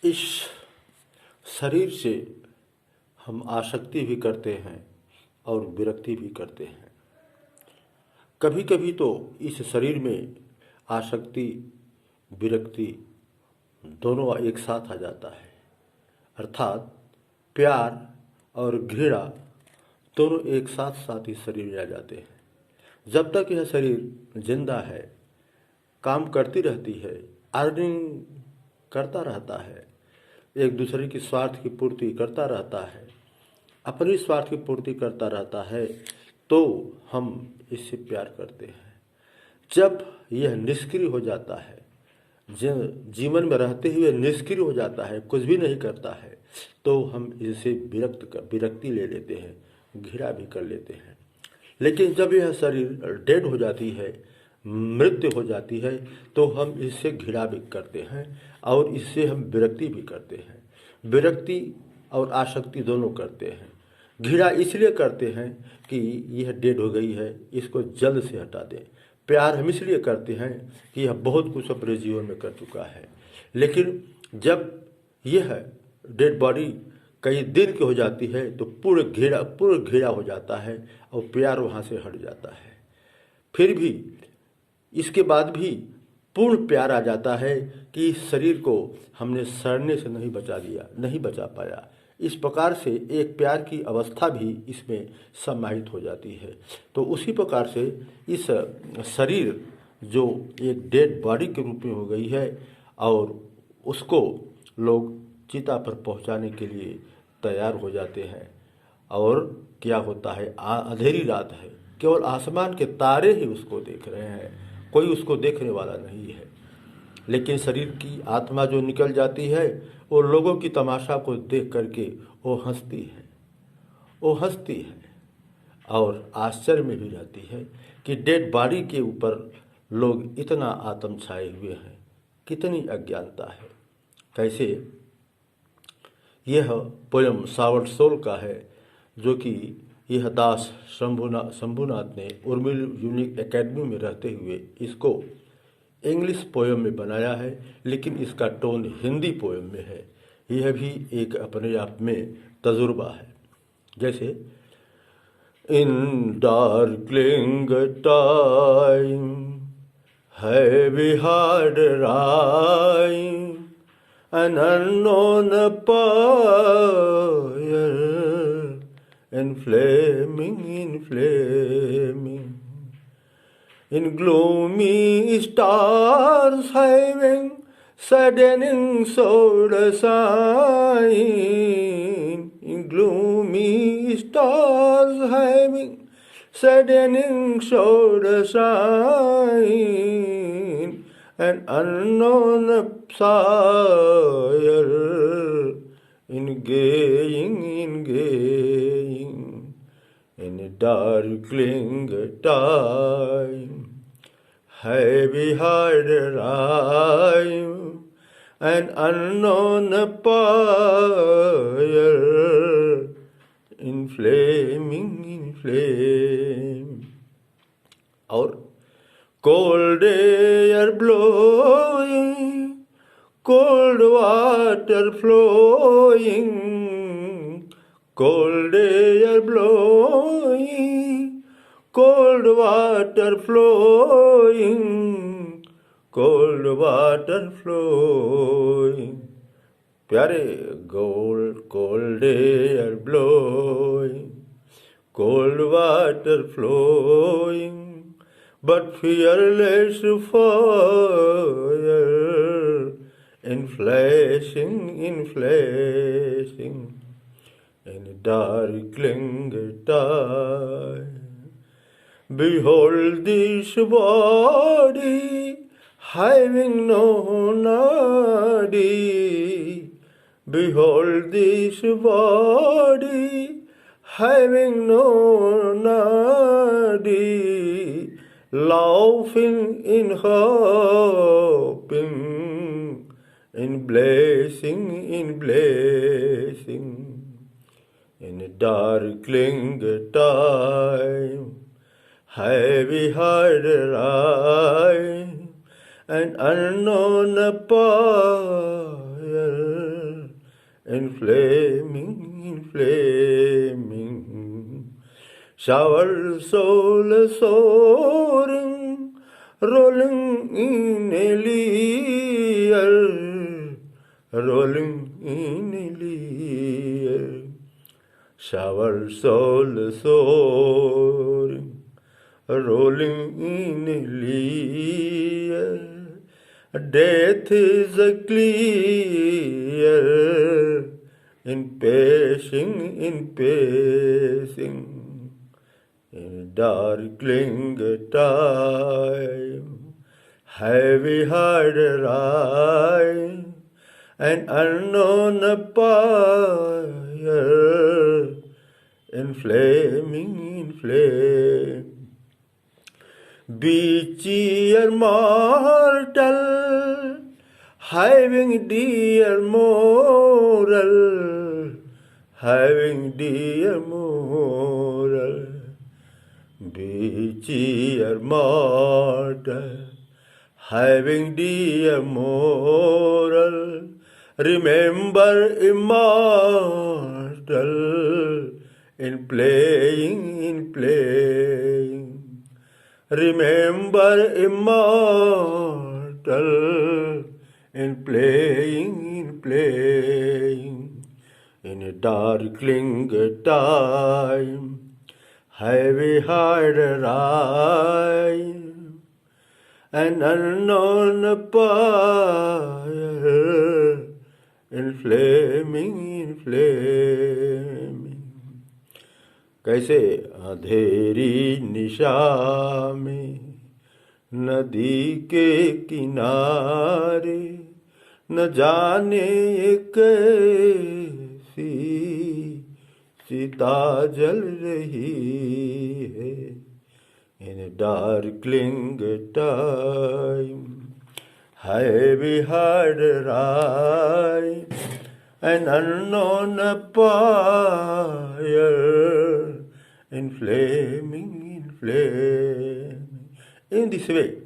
इस शरीर से हम आसक्ति भी करते हैं और विरक्ति भी करते हैं। कभी कभी तो इस शरीर में आसक्ति विरक्ति दोनों एक साथ आ जाता है, अर्थात प्यार और घृणा दोनों एक साथ साथ इस शरीर में आ जाते हैं। जब तक यह शरीर जिंदा है, काम करती रहती है, अर्निंग करता रहता है, एक दूसरे की स्वार्थ की पूर्ति करता रहता है, अपनी स्वार्थ की पूर्ति करता रहता है, तो हम इससे प्यार करते हैं। जब यह निष्क्रिय हो जाता है, जीवन में रहते हुए निष्क्रिय हो जाता है, कुछ भी नहीं करता है, तो हम इससे विरक्ति ले लेते हैं, घृणा भी कर लेते हैं। लेकिन जब यह शरीर डेड हो जाती है, मृत्यु हो जाती है, तो हम इससे घृणा भी करते हैं और इससे हम विरक्ति भी करते हैं। विरक्ति और आसक्ति दोनों करते हैं। घृणा इसलिए करते हैं कि यह डेड हो गई है, इसको जल्द से हटा दें। प्यार हम इसलिए करते हैं कि यह बहुत कुछ अपने जीवन में कर चुका है। लेकिन जब यह डेड बॉडी कई दिन की हो जाती है, तो पूर्ण घृणा हो जाता है और प्यार वहाँ से हट जाता है। फिर भी इसके बाद भी पूर्ण प्यार आ जाता है कि इस शरीर को हमने सड़ने से नहीं बचा पाया। इस प्रकार से एक प्यार की अवस्था भी इसमें समाहित हो जाती है। तो उसी प्रकार से इस शरीर जो एक डेड बॉडी के रूप में हो गई है और उसको लोग चिता पर पहुंचाने के लिए तैयार हो जाते हैं। और क्या होता है, अंधेरी रात है, केवल आसमान के तारे ही उसको देख रहे हैं, कोई उसको देखने वाला नहीं है। लेकिन शरीर की आत्मा जो निकल जाती है, वो लोगों की तमाशा को देख करके वो हंसती है और आश्चर्य में भी रहती है कि डेड बॉडी के ऊपर लोग इतना आत्म छाए हुए हैं, कितनी अज्ञानता है। कैसे यह पोयम सावर्ट सोल का है, जो कि यह दास शंभुनाथ ने उर्मिल यूनिक एकेडमी में रहते हुए इसको इंग्लिश पोयम में बनाया है, लेकिन इसका टोन हिंदी पोयम में है। यह भी एक अपने आप में तजुर्बा है। जैसे in darkling time heavy hard rime, an unknown fire, inflaming, in gloomy stars having saddening soul sign, in gloomy stars having saddening soul sign, an unknown sire in gaying, in a darkling time, heavy hard rime, an unknown fire, inflaming, और cold air blowing, cold water flowing, cold air blowing, cold water flowing, cold water flowing, प्यारे cold air blowing, cold water flowing, but fearless fire, inflation, in a darkling time. Behold this body having no nadi, behold this body having no nadi, laughing in hoping, in blessing, in a darkling time, heavy hard rime, an unknown fire, inflaming. Shower soul soaring, rolling in a leer, rolling in a leer. Shower soul soaring, rolling in a leer. Death is a clear in passing, in darkling time, heavy hearted eye, an unknown fire, in flame. Be cheer mortal, having dear moral, having dear moral. Be cheer mortal, having dear moral. Remember immortal, in playing. Remember immortal, in playing. In a darkling time, heavy hearted eye, an unknown fire, in flaming. कैसे अंधेरी निशा में नदी के किनारे न जाने कैसी सीता जल रही है. In a darkling time, heavy hearted eye, an unknown fire, in flaming. In this way,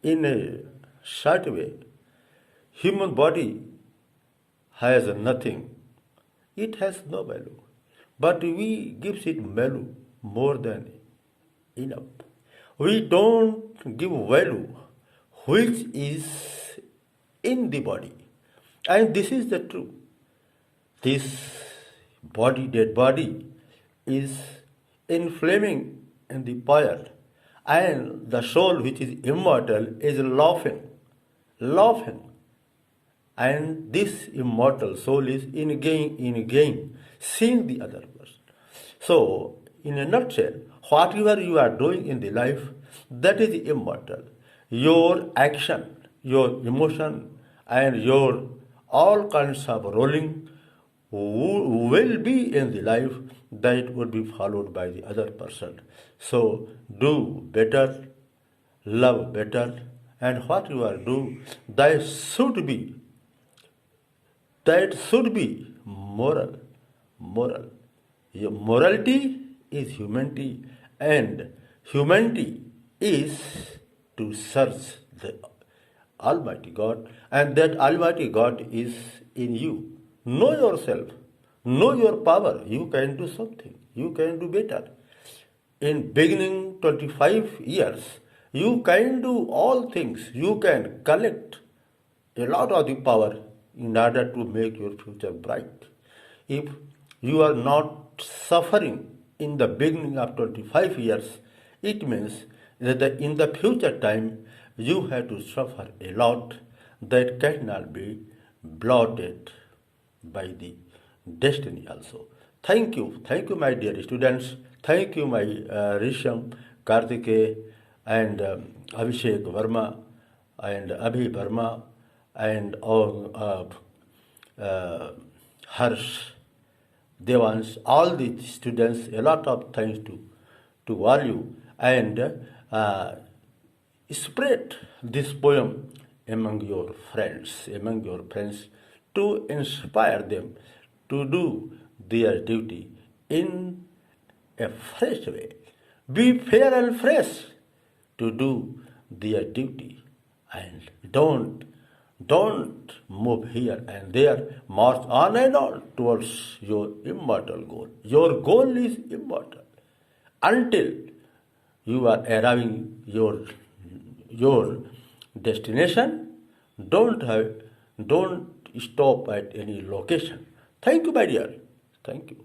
in a short way, human body has nothing. It has no value. But we gives it value more than enough. We don't give value which is in the body. And this is the truth. This body, dead body, is inflaming in the fire, and the soul which is immortal is laughing, and this immortal soul is in gain, seeing the other person. So, in a nutshell, whatever you are doing in the life, that is immortal. Your action, your emotion, and your all kinds of rolling will be in the life that would be followed by the other person. So do better, love better, and what you are doing, that should be moral. Your morality is humanity, and humanity is to search the Almighty God, and that Almighty God is in you. Know yourself, know your power. You can do something, you can do better. In beginning 25 years, you can do all things. You can collect a lot of the power in order to make your future bright. If you are not suffering in the beginning of 25 years, it means that in the future time you have to suffer a lot that cannot be blotted by the destiny also. Thank you, my dear students. Thank you, my Risham, Kartike, and Abhishek Verma, and Abhi Verma, and all Harsh, Devans, all the students. A lot of thanks to all you, and spread this poem among your friends, to inspire them to do their duty in a fresh way. Be fair and fresh to do their duty, and don't Don't move here and there. March on and on towards your immortal goal. Your goal is immortal. Until you are arriving your destination, don't stop at any location. Thank you, my dear. Thank you.